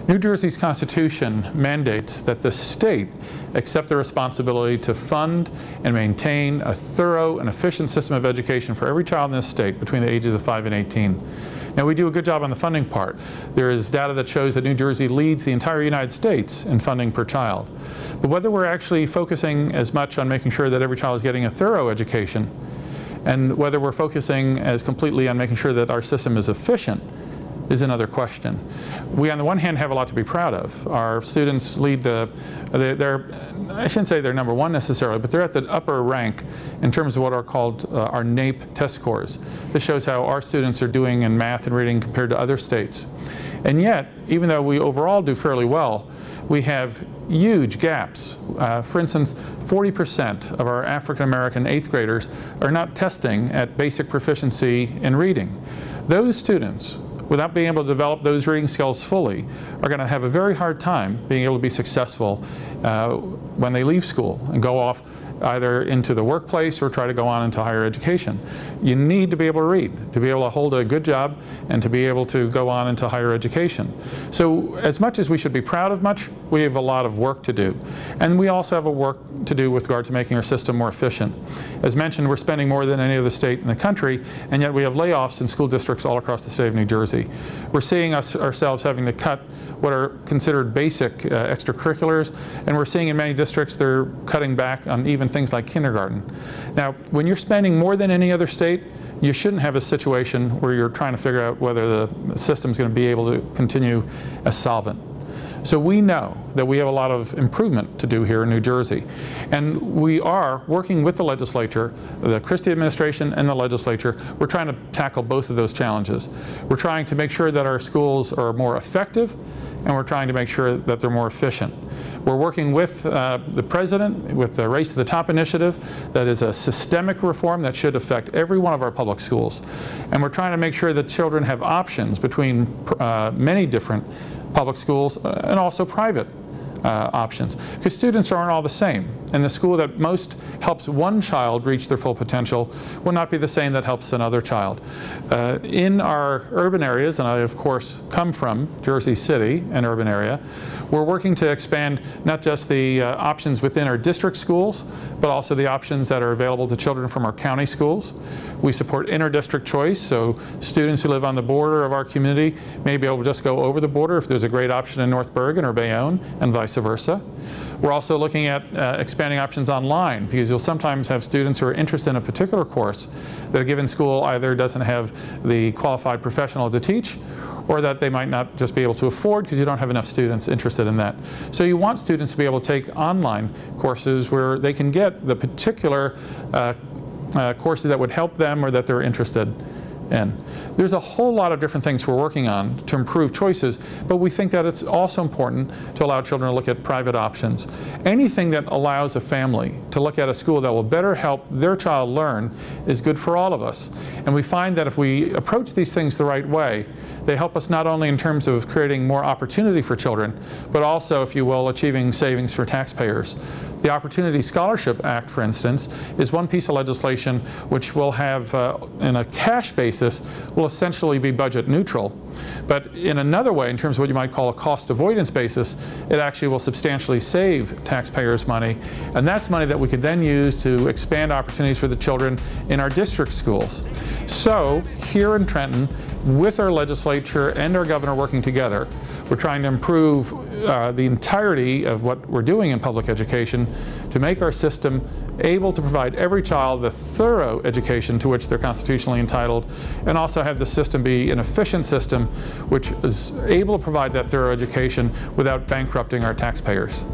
New Jersey's Constitution mandates that the state accept the responsibility to fund and maintain a thorough and efficient system of education for every child in this state between the ages of 5 and 18. Now, we do a good job on the funding part. There is data that shows that New Jersey leads the entire United States in funding per child. But whether we're actually focusing as much on making sure that every child is getting a thorough education, and whether we're focusing as completely on making sure that our system is efficient, is another question. We, on the one hand, have a lot to be proud of. Our students lead I shouldn't say they're number one necessarily, but they're at the upper rank in terms of what are called our NAEP test scores. This shows how our students are doing in math and reading compared to other states. And yet, even though we overall do fairly well, we have huge gaps. For instance, 40% of our African American 8th graders are not testing at basic proficiency in reading. Those students, without being able to develop those reading skills fully, are going to have a very hard time being able to be successful when they leave school and go off either into the workplace or try to go on into higher education. You need to be able to read, to be able to hold a good job, and to be able to go on into higher education. So as much as we should be proud of much, we have a lot of work to do. And we also have a work to do with regard to making our system more efficient. As mentioned, we're spending more than any other state in the country, and yet we have layoffs in school districts all across the state of New Jersey. We're seeing ourselves having to cut what are considered basic extracurriculars, and we're seeing in many districts they're cutting back on even things like kindergarten. Now, when you're spending more than any other state, you shouldn't have a situation where you're trying to figure out whether the system's going to be able to continue as solvent. So we know that we have a lot of improvement to do here in New Jersey. And we are working with the legislature, the Christie administration and the legislature. We're trying to tackle both of those challenges. We're trying to make sure that our schools are more effective, and we're trying to make sure that they're more efficient. We're working with the president with the Race to the Top initiative. That is a systemic reform that should affect every one of our public schools. And we're trying to make sure that children have options between many different public schools and also private options, because students aren't all the same, and the school that most helps one child reach their full potential will not be the same that helps another child. In our urban areas, and I of course come from Jersey City, an urban area, we're working to expand not just the options within our district schools, but also the options that are available to children from our county schools. We support inter-district choice, so students who live on the border of our community may be able to just go over the border if there's a great option in North Bergen or Bayonne, and vice versa. We're also looking at expanding options online, because you'll sometimes have students who are interested in a particular course that a given school either doesn't have the qualified professional to teach, or that they might not just be able to afford because you don't have enough students interested in that. So you want students to be able to take online courses where they can get the particular courses that would help them or that they're interested in. There's a whole lot of different things we're working on to improve choices, but we think that it's also important to allow children to look at private options. Anything that allows a family to look at a school that will better help their child learn is good for all of us. And we find that if we approach these things the right way, they help us not only in terms of creating more opportunity for children, but also, if you will, achieving savings for taxpayers. The Opportunity Scholarship Act, for instance, is one piece of legislation which will have, in a cash basis, will essentially be budget neutral. But in another way, in terms of what you might call a cost avoidance basis, it actually will substantially save taxpayers money. And that's money that we could then use to expand opportunities for the children in our district schools. So here in Trenton, with our legislature and our governor working together, we're trying to improve the entirety of what we're doing in public education to make our system able to provide every child the thorough education to which they're constitutionally entitled, and also have the system be an efficient system which is able to provide that thorough education without bankrupting our taxpayers.